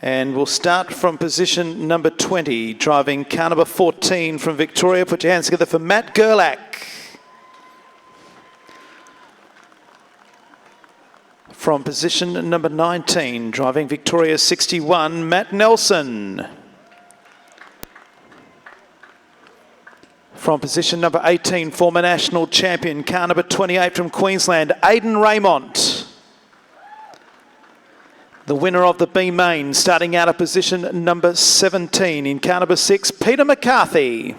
And we'll start from position number 20, driving car number 14 from Victoria. Put your hands together for Matt Gerlach. From position number 19, driving Victoria 61, Matt Nelson. From position number 18, former national champion, car number 28 from Queensland, Aidan Raymont. The winner of the B main, starting out at position number 17 in car number 6, Peter McCarthy.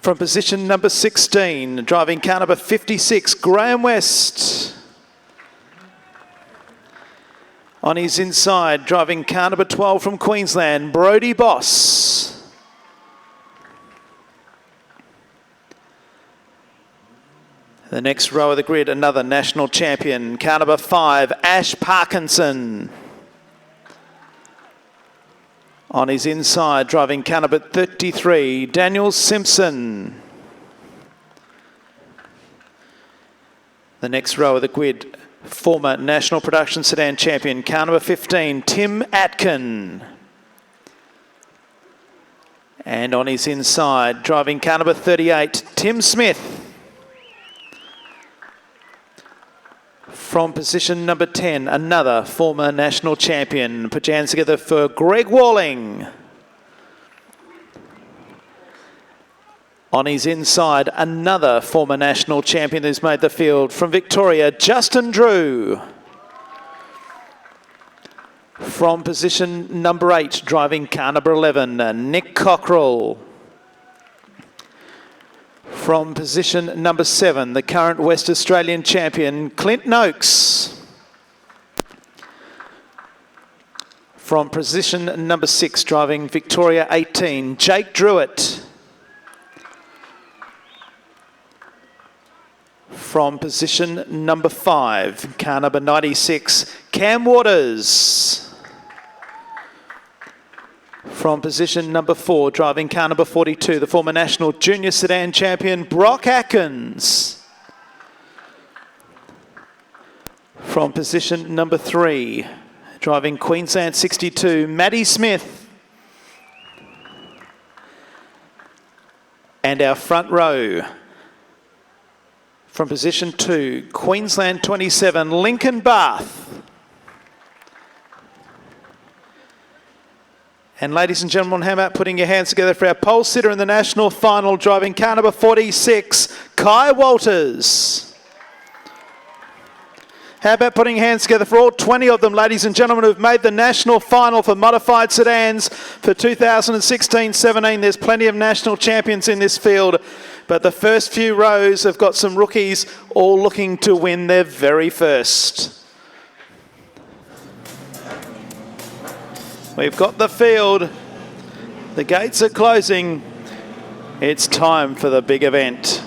From position number 16, driving car number 56, Graham West. On his inside, driving car number 12 from Queensland, Brodie Boss. The next row of the grid, another national champion, car number 5, Ash Parkinson. On his inside, driving car number 33, Daniel Simpson. The next row of the grid, former national production sedan champion, car number 15, Tim Atkin. And on his inside, driving car number 38, Tim Smith. From position number 10, another former national champion. Put your hands together for Greg Walling. On his inside, another former national champion who's made the field. From Victoria, Justin Drew. From position number 8, driving car number 11, Nick Cockrell. From position number 7, the current West Australian champion, Clint Noakes. From position number 6, driving Victoria 18, Jake Druitt. From position number 5, car number 96, Cam Waters. From position number 4, driving car number 42, the former national junior sedan champion, Brock Atkins. From position number 3, driving Queensland 62, Maddie Smith. And our front row, from position 2, Queensland 27, Lincoln Bath. And ladies and gentlemen, how about putting your hands together for our pole sitter in the national final, driving car number 46, Kai Walters. How about putting your hands together for all 20 of them, ladies and gentlemen, who've made the national final for modified sedans for 2016-17. There's plenty of national champions in this field, but the first few rows have got some rookies all looking to win their very first. We've got the field. The gates are closing. It's time for the big event.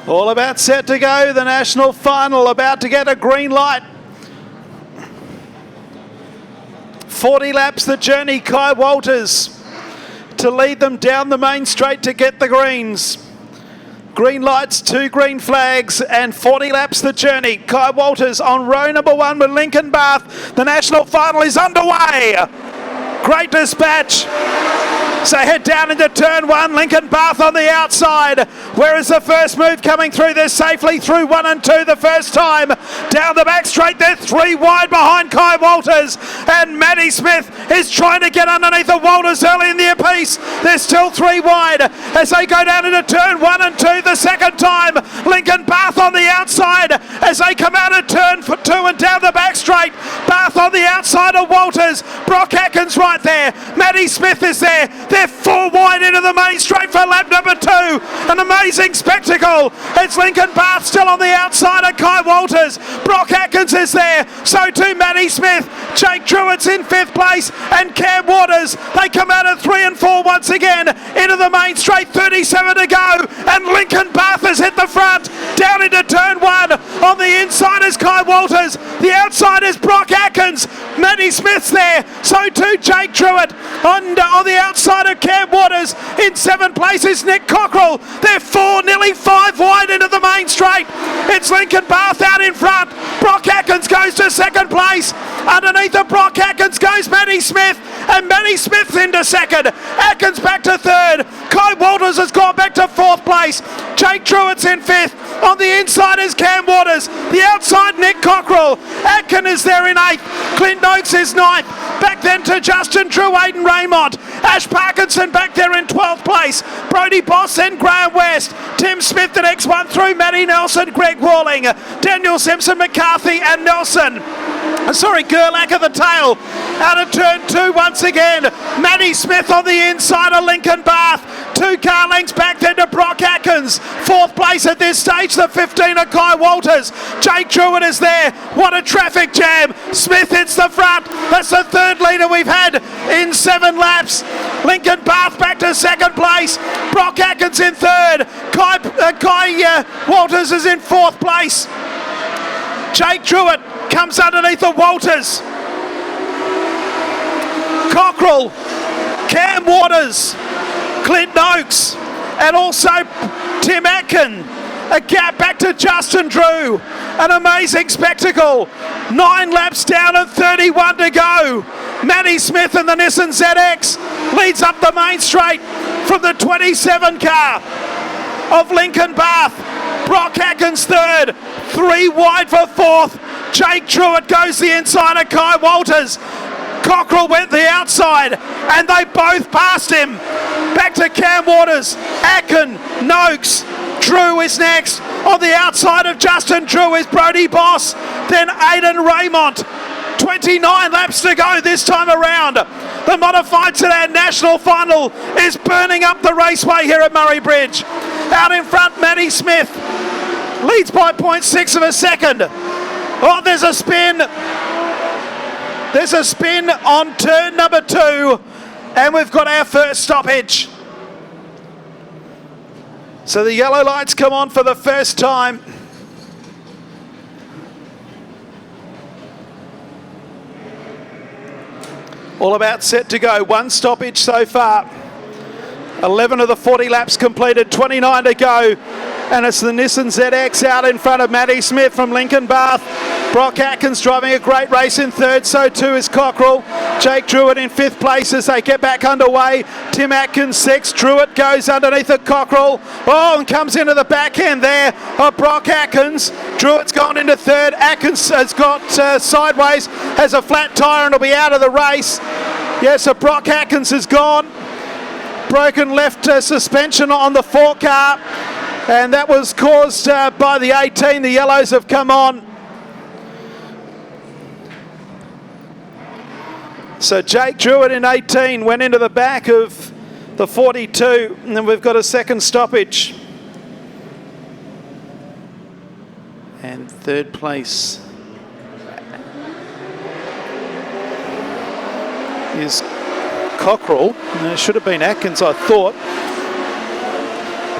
All about set to go. The national final about to get a green light. 40 laps the journey. Kai Walters to lead them down the main straight to get the greens. Green lights, 2 green flags, and 40 laps the journey. Kai Walters on row number 1 with Lincoln Bath. The national final is underway. Great dispatch. So head down into turn 1, Lincoln Bath on the outside. Where is the first move coming through this safely through 1 and 2 the first time. Down the back straight, they're 3 wide behind Kai Walters. And Maddie Smith is trying to get underneath the Walters early in the piece. They're still 3 wide as they go down into turn 1 and 2 the second time. Lincoln Bath on the outside as they come out of turn 2 and down the back straight. Bath on the outside of Walters. Brock Atkins right there. Maddie Smith is there. They're 4 wide into the main straight for lap number 2. An amazing spectacle. It's Lincoln Bath still on the outside of Kai Walters. Brock Atkins is there. So too Maddie Smith. Jake Druitt's in 5th place. And Cam Waters. They come out of 3 and 4 once again into the main straight. 37 to go. And Lincoln Bath has hit the front. Down into turn 1. On the inside is Kai Walters. The outside is Brock Atkins. Maddie Smith's there. So too Jake Druitt. On the outside of Cam Waters. In 7th place is Nick Cockrell. They're 4, nearly 5 wide into the main straight. It's Lincoln Bath out in front. Brock Atkins goes to 2nd place. Underneath of Brock Atkins goes Maddie Smith. And Maddie Smith's into 2nd. Atkins back to 3rd. Kai Walters has gone back to 4th place. Jake Druitt's in 5th. On the inside is Cam Waters. The outside Nick Cockrell. Atkin is there in 8th. Clint Noakes is 9th. Back then to Justin Drew, Aidan Raymond. Ash Parkinson back there in 12th place. Brody Boss and Graham West. Tim Smith the next one through. Matty Nelson, Greg Walling. Daniel Simpson, McCarthy and Nelson. Gerlach at the tail. Out of turn 2 once again. Maddie Smith on the inside of Lincoln Bath. 2 car lengths back then to Brock Atkins. 4th place at this stage, the 15 of Kai Walters. Jake Druitt is there. What a traffic jam. Smith hits the front. That's the 3rd leader we've had in 7 laps. Lincoln Bath back to 2nd place. Brock Atkins in 3rd. Kai Walters is in 4th place. Jake Druitt comes underneath the Walters. Cockrell, Cam Waters, Clint Noakes, and also Tim Atkin. A gap back to Justin Drew. An amazing spectacle. 9 laps down and 31 to go. Maddie Smith and the Nissan ZX leads up the main straight from the 27 car of Lincoln Bath. Brock Atkins 3rd. 3 wide for 4th. Jake Druitt goes the inside of Kai Walters. Cockrell went the outside and they both passed him. Back to Cam Waters, Atkin, Noakes, Drew is next. On the outside of Justin Drew is Brody Boss, then Aidan Raymond. 29 laps to go this time around. The modified Sedan national final is burning up the raceway here at Murray Bridge. Out in front, Maddie Smith leads by 0.6 of a second. Oh, there's a spin. There's a spin on turn number 2, and we've got our first stoppage. So the yellow lights come on for the first time. All about set to go. 1 stoppage so far. 11 of the 40 laps completed, 29 to go. And it's the Nissan ZX out in front of Maddie Smith from Lincoln Bath. Brock Atkins driving a great race in 3rd, so too is Cockrell. Jake Druitt in 5th place as they get back underway. Tim Atkins 6th. Druitt goes underneath the Cockrell. Oh, and comes into the back end there of Brock Atkins. Druitt's gone into 3rd. Atkins has got sideways, has a flat tyre and will be out of the race. Yes, so Brock Atkins is gone. Broken left suspension on the 4 car. And that was caused by the 18. The yellows have come on. So Jake Druitt in 18 went into the back of the 42. And then we've got a second stoppage. And 3rd place is Cockrell. It should have been Atkins, I thought.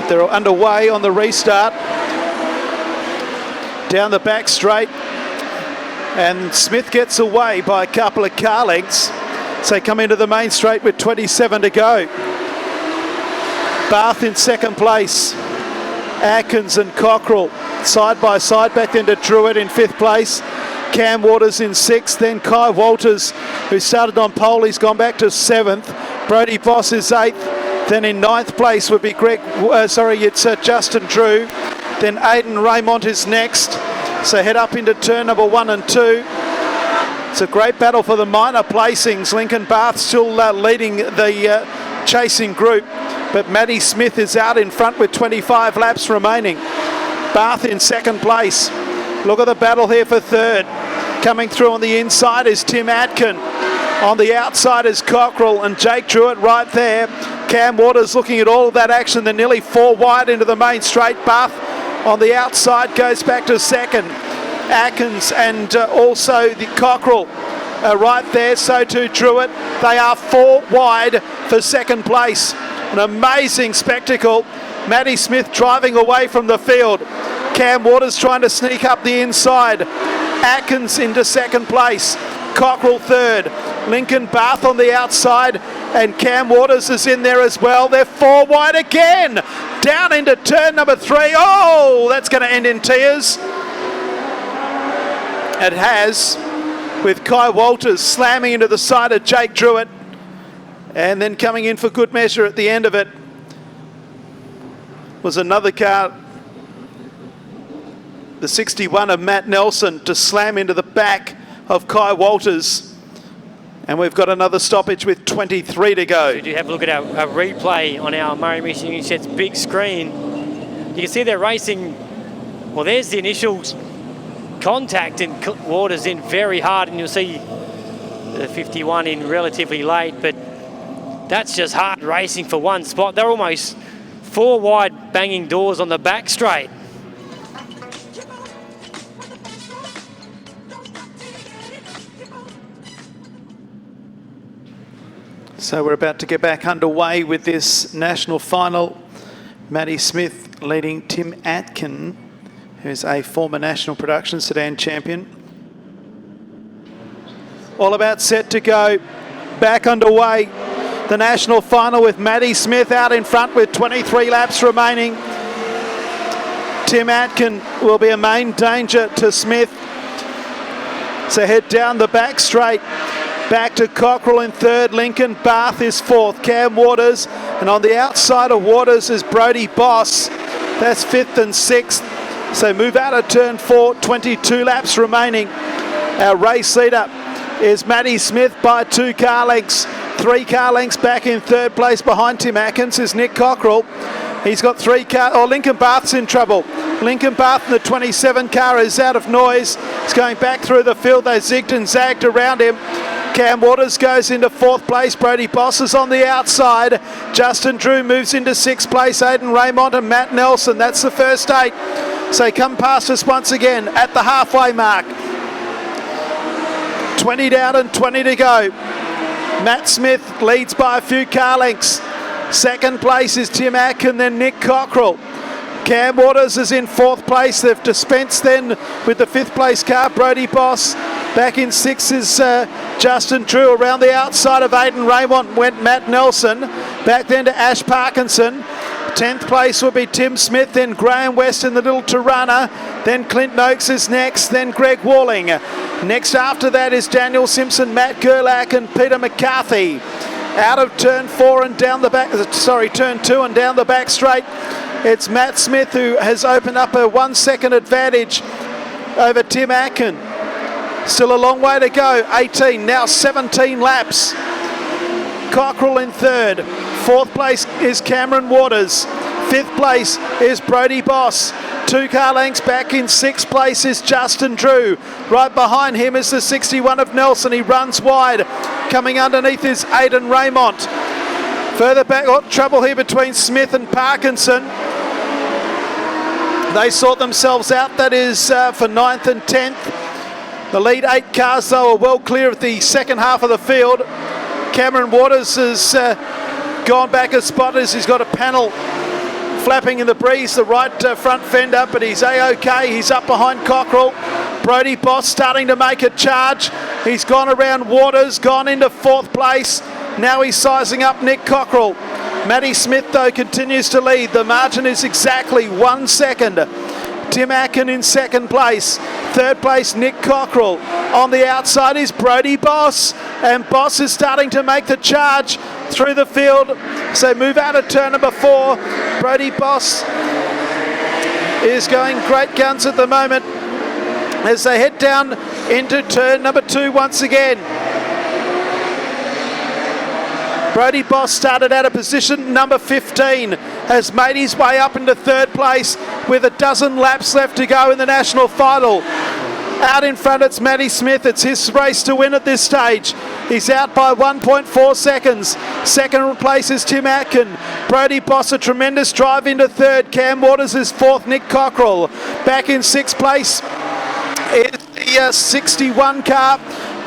They're underway on the restart. down the back straight. And Smith gets away by a couple of car lengths. So come into the main straight with 27 to go. Bath in second place. Atkins and Cockrell side by side. Back then to Druitt in fifth place. Cam Waters in sixth. Then Kai Walters, who started on pole, he's gone back to seventh. Brody Boss is eighth. Then in ninth place would be Justin Drew. Then Aidan Raymond is next. So head up into turn number 1 and 2. It's a great battle for the minor placings. Lincoln Bath still leading the chasing group. But Maddie Smith is out in front with 25 laps remaining. Bath in second place. Look at the battle here for third. Coming through on the inside is Tim Atkin. On the outside is Cockrell and Jake Druitt right there. Cam Waters looking at all of that action. They're nearly 4 wide into the main straight. Bath on the outside goes back to second. Atkins and also the Cockrell right there. So too Druitt. They are 4 wide for second place. An amazing spectacle. Maddie Smith driving away from the field. Cam Waters trying to sneak up the inside. Atkins into second place. Cockrell third. Lincoln Bath on the outside. And Cam Waters is in there as well. They're 4 wide again. Down into turn number 3. Oh, that's going to end in tears. It has, with Kai Walters slamming into the side of Jake Druitt. And then coming in for good measure at the end of it was another car, the 61 of Matt Nelson, to slam into the back of Kai Walters. And we've got another stoppage with 23 to go. We do have a look at our replay on our Murray Mission Shed's big screen. You can see they're racing. Well, there's the initial contact, and Waters in very hard, and you'll see the 51 in relatively late, but that's just hard racing for one spot. They're almost 4 wide banging doors on the back straight. So we're about to get back underway with this national final. Maddie Smith leading Tim Atkin, who's a former national production sedan champion. All about set to go. Back underway. The national final with Maddie Smith out in front with 23 laps remaining. Tim Atkin will be a main danger to Smith. So head down the back straight. Back to Cockrell in third. Lincoln Bath is fourth. Cam Waters. And on the outside of Waters is Brody Boss. That's fifth and sixth. So move out of turn 4. 22 laps remaining. Our race leader is Maddie Smith by 2 car lengths. 3 car lengths back in third place behind Tim Atkins is Nick Cockrell. He's got 3 car. Oh, Lincoln Bath's in trouble. Lincoln Bath in the 27 car is out of noise. He's going back through the field. They zigged and zagged around him. Cam Waters goes into 4th place. Brody Boss is on the outside. Justin Drew moves into 6th place. Aidan Raymond and Matt Nelson. That's the first 8. So come past us once again at the halfway mark. 20 down and 20 to go. Matt Smith leads by a few car lengths. Second place is Tim Atkin, then Nick Cockrell. Cam Waters is in 4th place. They've dispensed then with the 5th place car, Brody Boss. Back in 6th is Justin Drew. Around the outside of Aidan Raymond went Matt Nelson. Back then to Ash Parkinson. 10th place will be Tim Smith, then Graham West in the little Tirana. Then Clint Noakes is next, then Greg Walling. Next after that is Daniel Simpson, Matt Gerlach and Peter McCarthy. Out of turn 4 and down the back, turn 2 and down the back straight. It's Matt Smith who has opened up a 1 second advantage over Tim Atkin. Still a long way to go. 18, now 17 laps. Cockrell in third. 4th place is Cameron Waters. 5th place is Brody Boss. 2 car lengths back in 6th place is Justin Drew. Right behind him is the 61 of Nelson. He runs wide. Coming underneath is Aidan Raymond. Further back, trouble here between Smith and Parkinson. They sort themselves out. That is for 9th and 10th. The lead 8 cars, though, are well clear of the second half of the field. Cameron Waters has gone back a spot as he's got a panel flapping in the breeze, the right front fender, but he's A-OK. He's up behind Cockrell. Brody Boss starting to make a charge. He's gone around Waters, gone into 4th place. Now he's sizing up Nick Cockrell. Matty Smith, though, continues to lead. The margin is exactly 1 second. Tim Atkin in 2nd place. 3rd place, Nick Cockrell. On the outside is Brody Boss. And Boss is starting to make the charge through the field. So move out of turn number 4. Brody Boss is going great guns at the moment as they head down into turn number 2 once again. Brody Boss started out of position number 15, has made his way up into 3rd place with a dozen laps left to go in the national final. Out in front, it's Matty Smith. It's his race to win at this stage. He's out by 1.4 seconds. 2nd place is Tim Atkin. Brody Boss, a tremendous drive into 3rd. Cam Waters is 4th. Nick Cockrell. Back in 6th place is the 61 car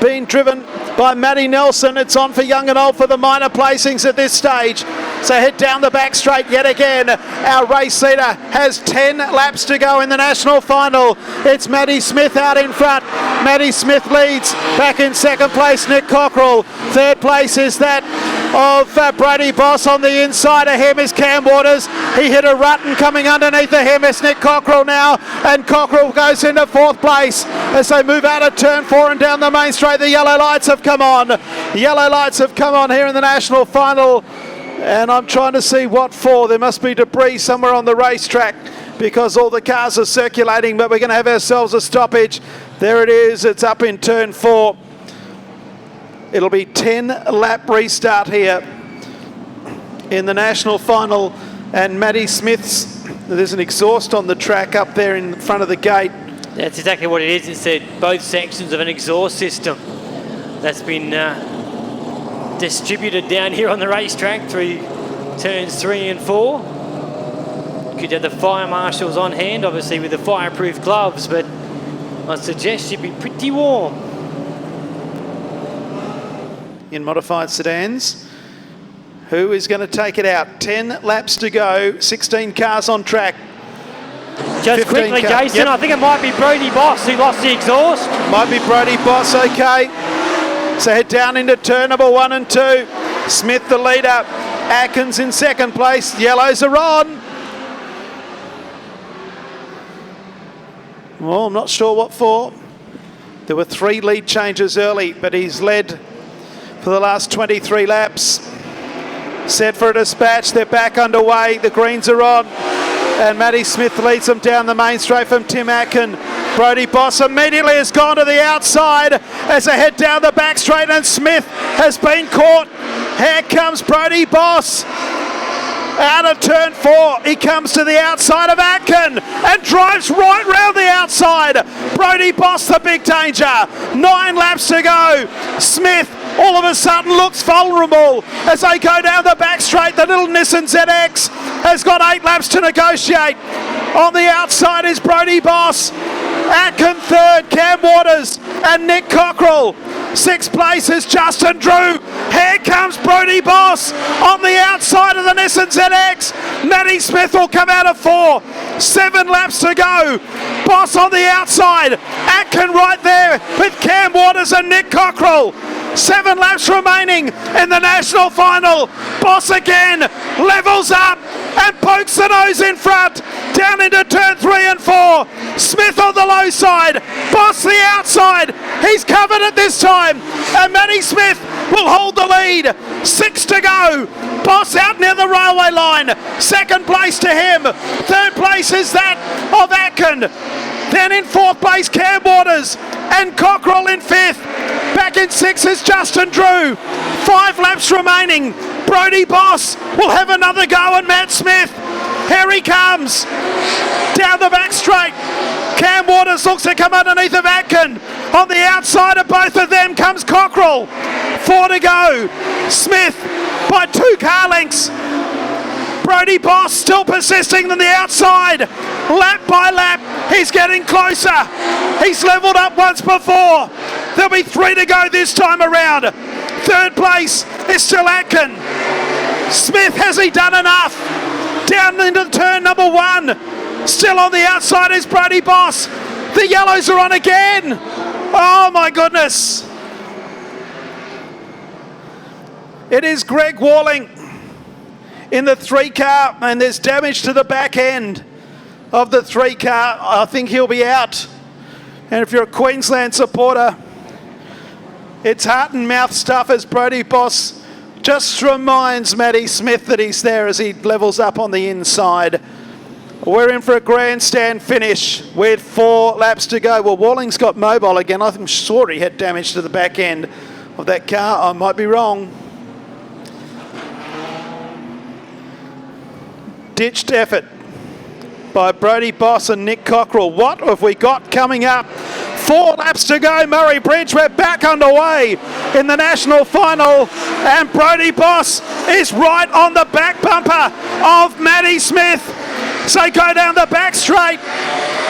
being driven by Matty Nelson. It's on for young and old for the minor placings at this stage. So head down the back straight yet again. Our race leader has 10 laps to go in the national final. It's Matty Smith out in front. Matty Smith leads. Back in 2nd place, Nick Cockrell. 3rd place is that of Brody Boss. On the inside of him is Cam Waters. He hit a rut and coming underneath of him is Nick Cockrell now. And Cockrell goes into 4th place as they move out of turn 4 and down the main straight. The yellow lights have come on. Yellow lights have come on here in the national final. And I'm trying to see what for. There must be debris somewhere on the racetrack because all the cars are circulating, but we're going to have ourselves a stoppage. There it is. It's up in turn 4. It'll be 10 lap restart here in the national final. And Matty Smith's, there's an exhaust on the track up there in front of the gate. That's exactly what it is. It's both sections of an exhaust system that's been distributed down here on the racetrack through turns 3 and 4. Could have the fire marshals on hand, obviously with the fireproof gloves, but I suggest you'd be pretty warm. In modified sedans, who is going to take it out? 10 laps to go, 16 cars on track. Just quickly, Jason, I think it might be Brody Boss who lost the exhaust. Might be Brody Boss, okay. So head down into turn number 1 and 2. Smith the leader. Atkins in 2nd place. Yellows are on. Well, I'm not sure what for. There were 3 lead changes early, but he's led for the last 23 laps. Set for a dispatch. They're back underway. The greens are on. And Matty Smith leads them down the main straight from Tim Atkin. Brody Boss immediately has gone to the outside as they head down the back straight, and Smith has been caught. Here comes Brody Boss. Out of turn 4, he comes to the outside of Atkin and drives right round the outside. Brody Boss, the big danger. 9 laps to go. Smith all of a sudden looks vulnerable as they go down the back straight. The little Nissan ZX has got 8 laps to negotiate. On the outside is Brody Boss. Atkin 3rd, Cam Waters and Nick Cockrell. 6th place is Justin Drew. Here comes Brody Boss on the outside of the Nissan ZX. Matty Smith will come out of 4. 7 laps to go. Boss on the outside. Atkin right there with Cam Waters and Nick Cockrell. 7 laps remaining in the national final. Boss again levels up and pokes the nose in front. Down into turn 3 and 4. Smith on the low side. Boss the outside. He's covered it this time. And Matty Smith will hold the lead. 6 to go. Boss out near the railway line. 2nd place to him. 3rd place is that of Atkin. Then in 4th place, Cam Waters and Cockrell in 5th. Back in 6th is Justin Drew. 5 laps remaining. Brody Boss will have another go at Matt Smith. Here he comes. Down the back straight. Cam Waters looks to come underneath of Atkin. On the outside of both of them comes Cockrell. 4 to go. Smith by 2 car lengths. Brody Boss still persisting on the outside. Lap by lap, he's getting closer. He's levelled up once before. There'll be 3 to go this time around. 3rd place is still Atkin. Smith, has he done enough? Down into turn number 1. Still on the outside is Brody Boss. The yellows are on again. Oh my goodness. It is Greg Walling in the 3 car, and there's damage to the back end of the 3 car. I think he'll be out. And if you're a Queensland supporter, it's heart and mouth stuff as Brody Boss just reminds Matty Smith that he's there as he levels up on the inside. We're in for a grandstand finish with 4 laps to go. Well, Walling's got mobile again. I'm sure he had damage to the back end of that car. I might be wrong. Ditched effort by Brody Boss and Nick Cockrell. What have we got coming up? 4 laps to go, Murray Bridge. We're back underway in the national final, and Brody Boss is right on the back bumper of Matty Smith. So go down the back straight.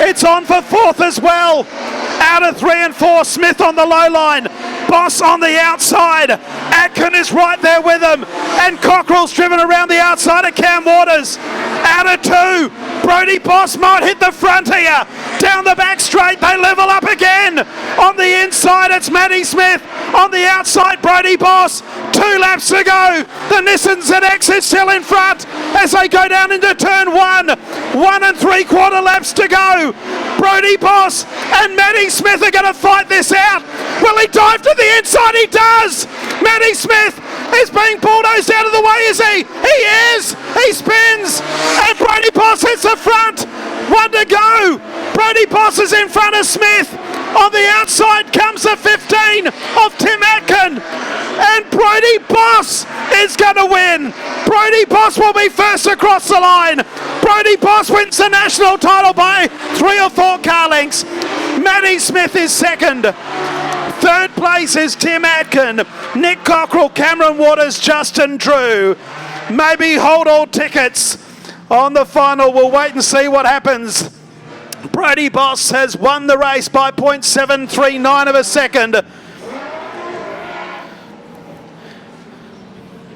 It's on for 4th as well. Out of 3 and 4, Smith on the low line. Boss on the outside. Atkin is right there with him. And Cockrell's driven around the outside of Cam Waters. Out of 2. Brody Boss might hit the front here. Down the back straight, they level up again. On the inside, it's Matty Smith. On the outside, Brody Boss. 2 laps to go. The Nissan ZX is still in front as they go down into turn 1. 1 3/4 laps to go. Brody Boss and Matty Smith are going to fight this out. Will he dive to the inside? He does. Matty Smith is being bulldozed out of the way, is he? He is. He spins. And Brody Boss hits the front. 1 to go. Brody Boss is in front of Smith. On the outside comes the 15 of Tim Atkin. And Brody Boss is going to win. Brody Boss will be first across the line. Brody Boss wins the national title by 3 or 4 car lengths. Matty Smith is second. 3rd place is Tim Atkin, Nick Cockrell, Cameron Waters, Justin Drew. Maybe hold all tickets on the final. We'll wait and see what happens. Brody Boss has won the race by 0.739 of a second.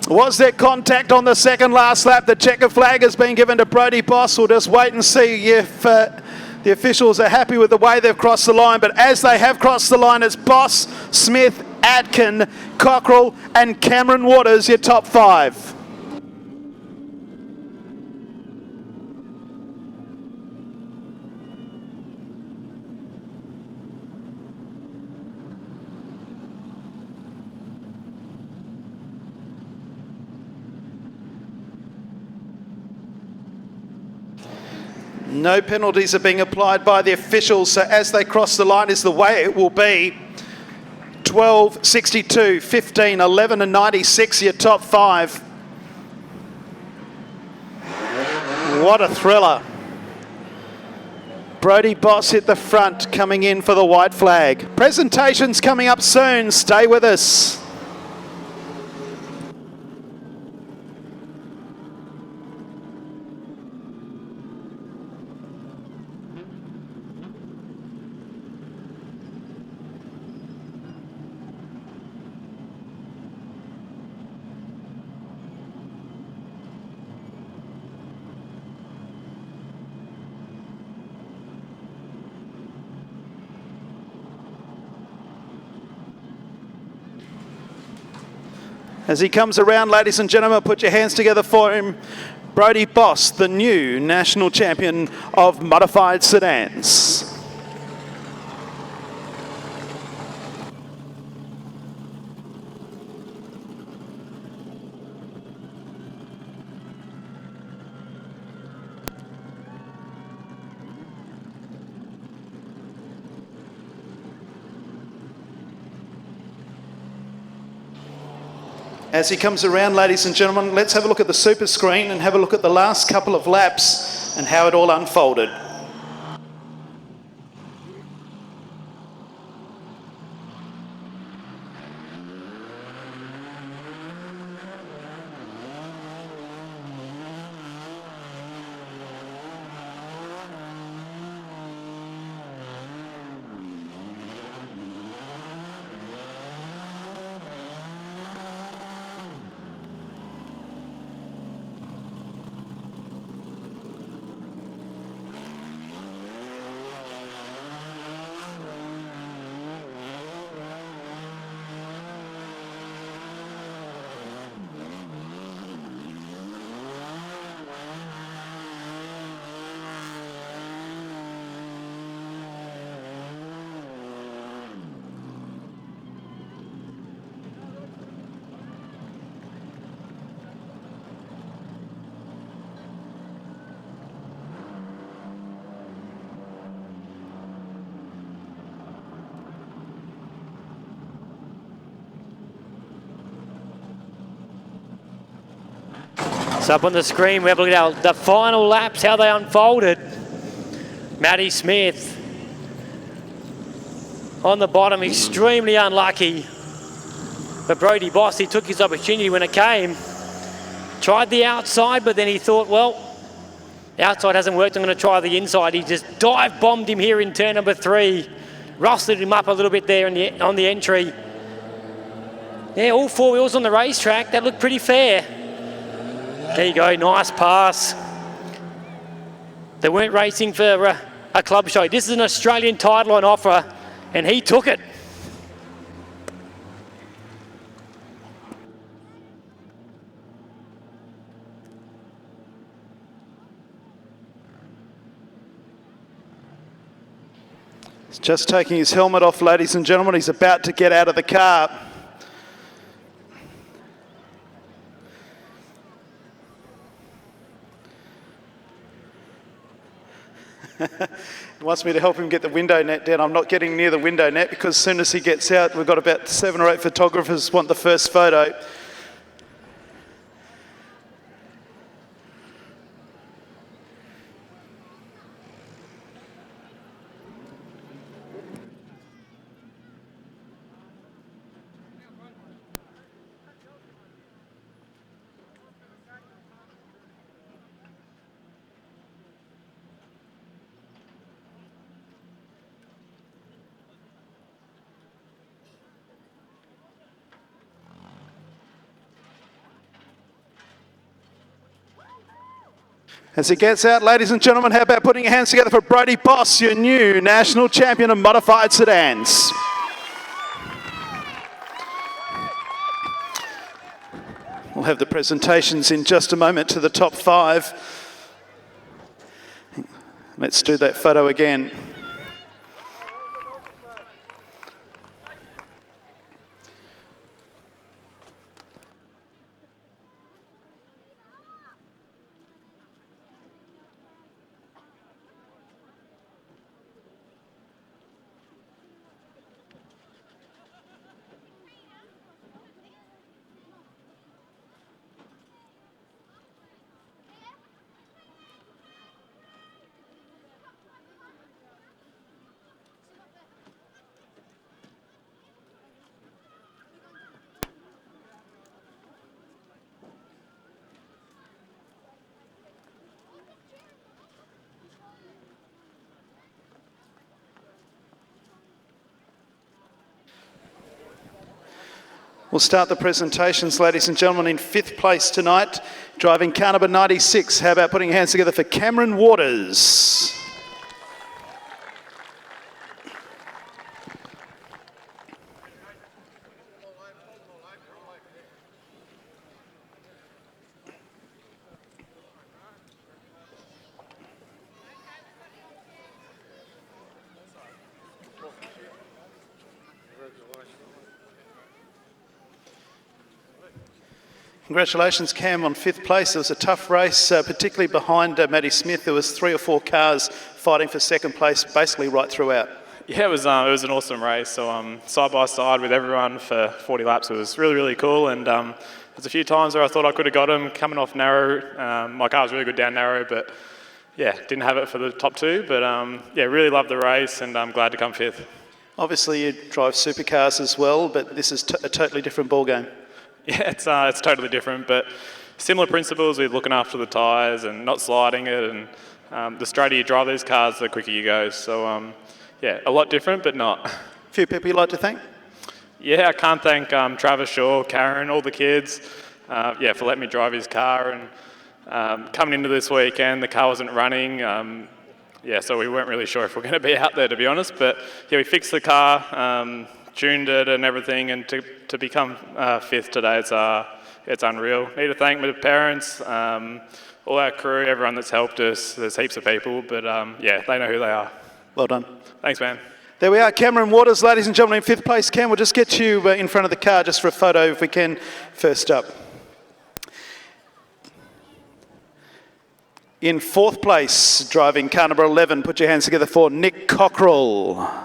Was there contact on the second last lap? The checker flag has been given to Brody Boss. We'll just wait and see if the officials are happy with the way they've crossed the line. But as they have crossed the line, it's Boss, Smith, Atkin, Cockrell and Cameron Waters, your top 5. No penalties are being applied by the officials, so as they cross the line is the way it will be. 12, 62, 15, 11 and 96, your top 5. What a thriller. Brody Boss hit the front, coming in for the white flag. Presentation's coming up soon. Stay with us. As he comes around, ladies and gentlemen, put your hands together for him. Brody Boss, the new national champion of modified sedans. As he comes around, ladies and gentlemen, let's have a look at the super screen and have a look at the last couple of laps and how it all unfolded. So up on the screen, we have a look at the final laps, how they unfolded. Matty Smith on the bottom, extremely unlucky. But Brodie Boss, he took his opportunity when it came. Tried the outside, but then he thought, well, the outside hasn't worked, I'm going to try the inside. He just dive-bombed him here in turn number 3. Rustled him up a little bit there on the entry. Yeah, all 4 wheels on the racetrack, that looked pretty fair. There you go, nice pass. They weren't racing for a club show. This is an Australian title on offer, and he took it. He's just taking his helmet off, ladies and gentlemen. He's about to get out of the car. He wants me to help him get the window net down. I'm not getting near the window net because as soon as he gets out, we've got about 7 or 8 photographers want the first photo. As he gets out, ladies and gentlemen, how about putting your hands together for Brodie Boss, your new national champion of modified sedans. We'll have the presentations in just a moment to the top 5. Let's do that photo again. We'll start the presentations, ladies and gentlemen. In 5th place tonight, driving car number 96. How about putting your hands together for Cameron Waters? Congratulations, Cam, on 5th place. It was a tough race, particularly behind Matty Smith. There was 3 or 4 cars fighting for 2nd place, basically right throughout. Yeah, it was an awesome race. So side by side with everyone for 40 laps, it was really, really cool. And there's a few times where I thought I could have got him coming off narrow. My car was really good down narrow, but yeah, didn't have it for the top 2. But yeah, really loved the race, and I'm glad to come 5th. Obviously, you drive supercars as well, but this is a totally different ballgame. Yeah, it's totally different, but similar principles with looking after the tyres and not sliding it, and the straighter you drive these cars, the quicker you go. So yeah, a lot different, but not. A few people you'd like to thank? Yeah, I can't thank Travis Shaw, Karen, all the kids, yeah, for letting me drive his car. And coming into this weekend, the car wasn't running. Yeah, so we weren't really sure if we're going to be out there, to be honest. But yeah, we fixed the car, tuned it and everything, and to become 5th today, it's unreal. Need to thank my parents, all our crew, everyone that's helped us. There's heaps of people, but yeah, they know who they are. Well done. Thanks, man. There we are, Cameron Waters, ladies and gentlemen, in 5th place. Cam, we'll just get you in front of the car just for a photo if we can, first up. In 4th place, driving car number 11, put your hands together for Nick Cockrell.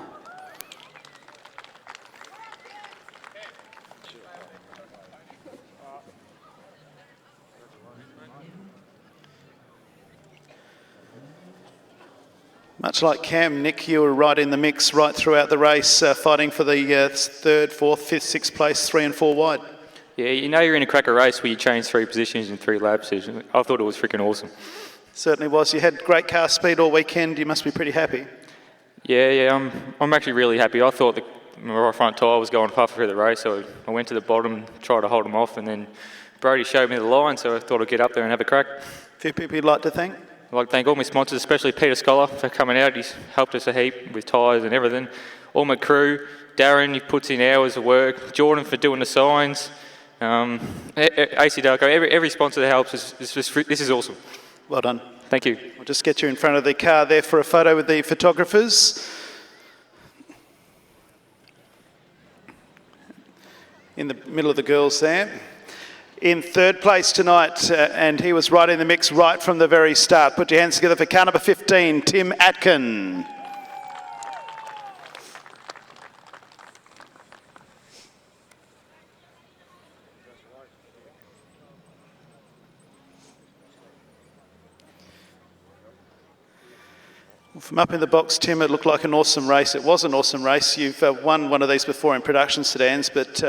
Much like Cam, Nick, you were right in the mix right throughout the race, fighting for the third, fourth, fifth, sixth place, 3 and 4 wide. Yeah, you know you're in a cracker race where you change 3 positions in 3 laps. I thought it was freaking awesome. Certainly was. You had great car speed all weekend. You must be pretty happy. Yeah, I'm actually really happy. I thought my right front tyre was going puff through the race, so I went to the bottom, tried to hold him off, and then Brody showed me the line, so I thought I'd get up there and have a crack. A few people you'd like to thank? I'd like to thank all my sponsors, especially Peter Scholar for coming out. He's helped us a heap with tyres and everything. All my crew, Darren, he puts in hours of work, Jordan for doing the signs, AC Darko, every sponsor that helps. This is awesome. Well done. Thank you. We'll just get you in front of the car there for a photo with the photographers. In the middle of the girls there. In third place tonight, and he was right in the mix right from the very start. Put your hands together for car number 15, Tim Atkin. From up in the box, Tim, it looked like an awesome race. It was an awesome race. You've won one of these before in production sedans, but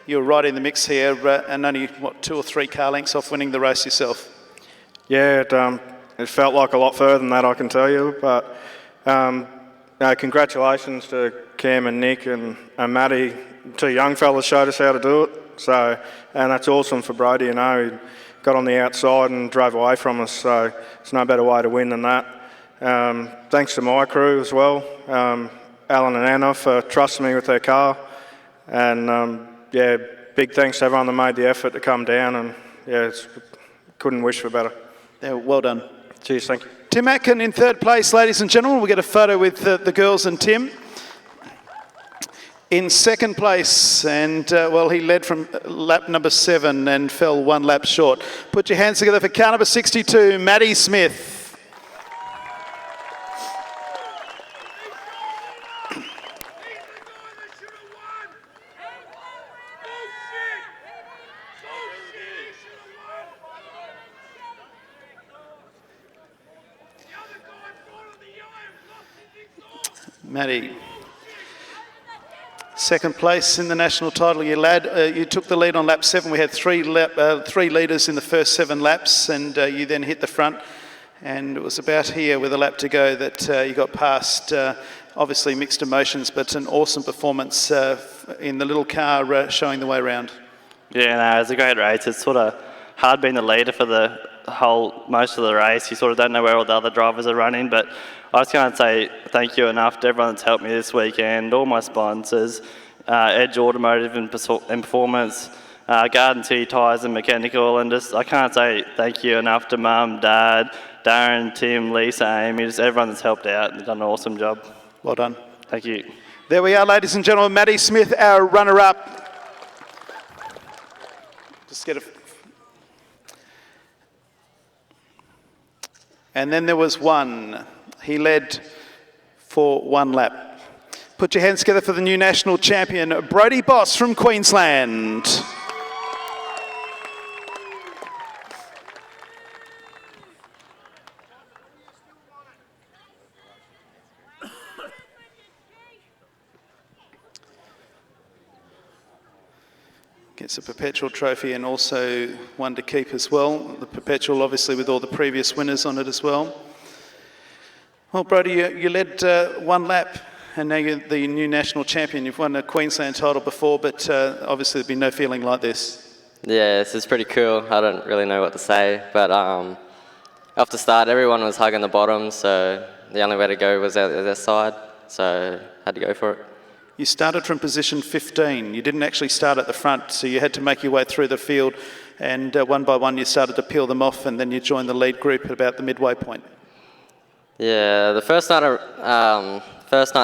you were right in the mix here and only, 2 or 3 car lengths off winning the race yourself. Yeah, it felt like a lot further than that, I can tell you. But congratulations to Cam and Nick and Matty. 2 young fellas showed us how to do it. So, and that's awesome for Brody, He got on the outside and drove away from us. So it's no better way to win than that. Thanks to my crew as well, Alan and Anna for trusting me with their car, and big thanks to everyone that made the effort to come down, and couldn't wish for better. Yeah, well done. Cheers, thank you. Tim Atkin in third place, ladies and gentlemen. We'll get a photo with the girls and Tim. In second place, and he led from lap number 7 and fell 1 lap short. Put your hands together for car number 62, Maddie Smith. Matty, second place in the national title, you lad. You took the lead on lap 7. We had 3 leaders in the first 7 laps, and you then hit the front. And it was about here with a lap to go that you got past. Obviously mixed emotions, but an awesome performance in the little car showing the way around. Yeah, no, it was a great race. It's sort of hard being the leader for the most of the race. You sort of don't know where all the other drivers are running, but I just can't say thank you enough to everyone that's helped me this weekend, all my sponsors, Edge Automotive and Performance, Garden City Tyres and Mechanical, and just I can't say thank you enough to Mum, Dad, Darren, Tim, Lisa, Amy, just everyone that's helped out and done an awesome job. Well done. Thank you. There we are, ladies and gentlemen. Maddie Smith, our runner-up. Just get a... And then there was one. He led for 1 lap. Put your hands together for the new national champion, Brody Boss from Queensland. Gets a Perpetual trophy and also one to keep as well. The Perpetual obviously with all the previous winners on it as well. Well, Brody, you led 1 lap and now you're the new national champion. You've won a Queensland title before, but obviously there'd be no feeling like this. Yeah, this is pretty cool. I don't really know what to say, but off the start everyone was hugging the bottom, so the only way to go was out their side, so had to go for it. You started from position 15. You didn't actually start at the front, so you had to make your way through the field, and one by one you started to peel them off, and then you joined the lead group at about the midway point. Yeah, the first night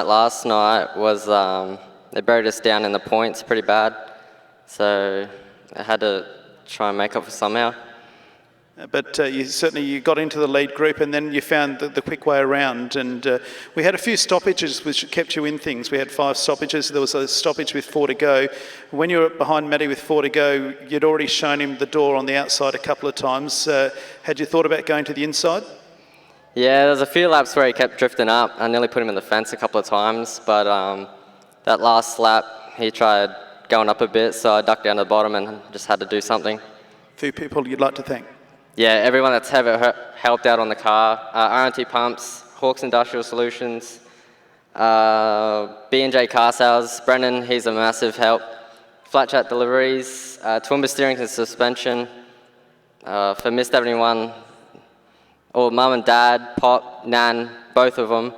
last night was they buried us down in the points pretty bad, so I had to try and make up for somehow. But you got into the lead group and then you found the quick way around, and we had a few stoppages which kept you in things. We had 5 stoppages. There was a stoppage with 4 to go. When you were behind Matty with 4 to go, you'd already shown him the door on the outside a couple of times. Had you thought about going to the inside? Yeah, there's a few laps where he kept drifting up. I nearly put him in the fence a couple of times, but that last lap, he tried going up a bit, so I ducked down to the bottom and just had to do something. Few people you'd like to thank. Yeah, everyone that's ever helped out on the car, R&T Pumps, Hawks Industrial Solutions, B&J Car Sales, Brendan, he's a massive help. Flat Chat Deliveries, Toowoomba Steering and Suspension, for Mist 71, or Mum and Dad, Pop, Nan, both of them,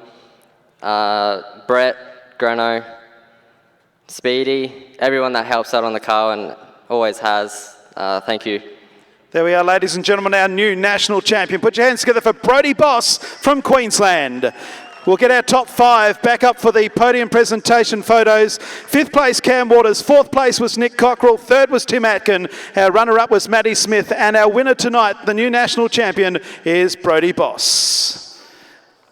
Brett, Greno, Speedy, everyone that helps out on the car and always has, thank you. There we are, ladies and gentlemen, our new national champion. Put your hands together for Brodie Boss from Queensland. We'll get our top 5 back up for the podium presentation photos. 5th place, Cam Waters. 4th place was Nick Cockrell. 3rd was Tim Atkin. Our runner-up was Matty Smith. And our winner tonight, the new national champion, is Brodie Boss.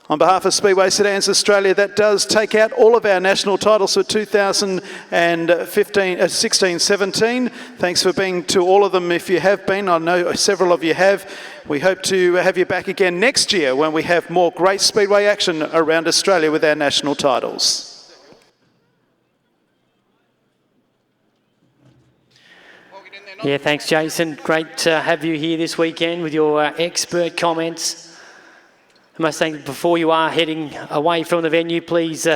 On behalf of Speedway Sedans Australia, that does take out all of our national titles for 2016-17. Thanks for being to all of them if you have been. I know several of you have. We hope to have you back again next year when we have more great Speedway action around Australia with our national titles. Yeah, thanks, Jason. Great to have you here this weekend with your expert comments. I must say, before you are heading away from the venue, please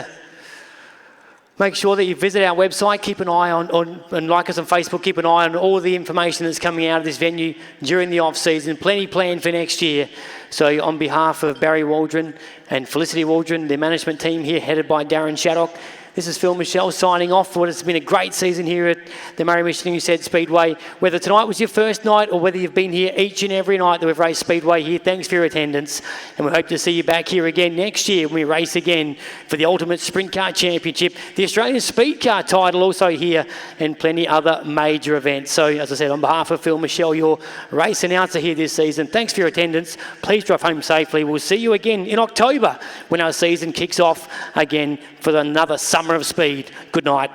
make sure that you visit our website, keep an eye on and like us on Facebook, keep an eye on all the information that's coming out of this venue during the off-season. Plenty planned for next year. So on behalf of Barry Waldron and Felicity Waldron, the management team here headed by Darren Shaddock, this is Phil Michelle signing off for what has been a great season here at the Murray Michelin Speedway. Whether tonight was your first night or whether you've been here each and every night that we've raced Speedway here, thanks for your attendance. And we hope to see you back here again next year when we race again for the Ultimate Sprint Car Championship, the Australian Speed Car title also here, and plenty other major events. So, as I said, on behalf of Phil Michelle, your race announcer here this season, thanks for your attendance. Please drive home safely. We'll see you again in October when our season kicks off again for another summer of speed. Good night.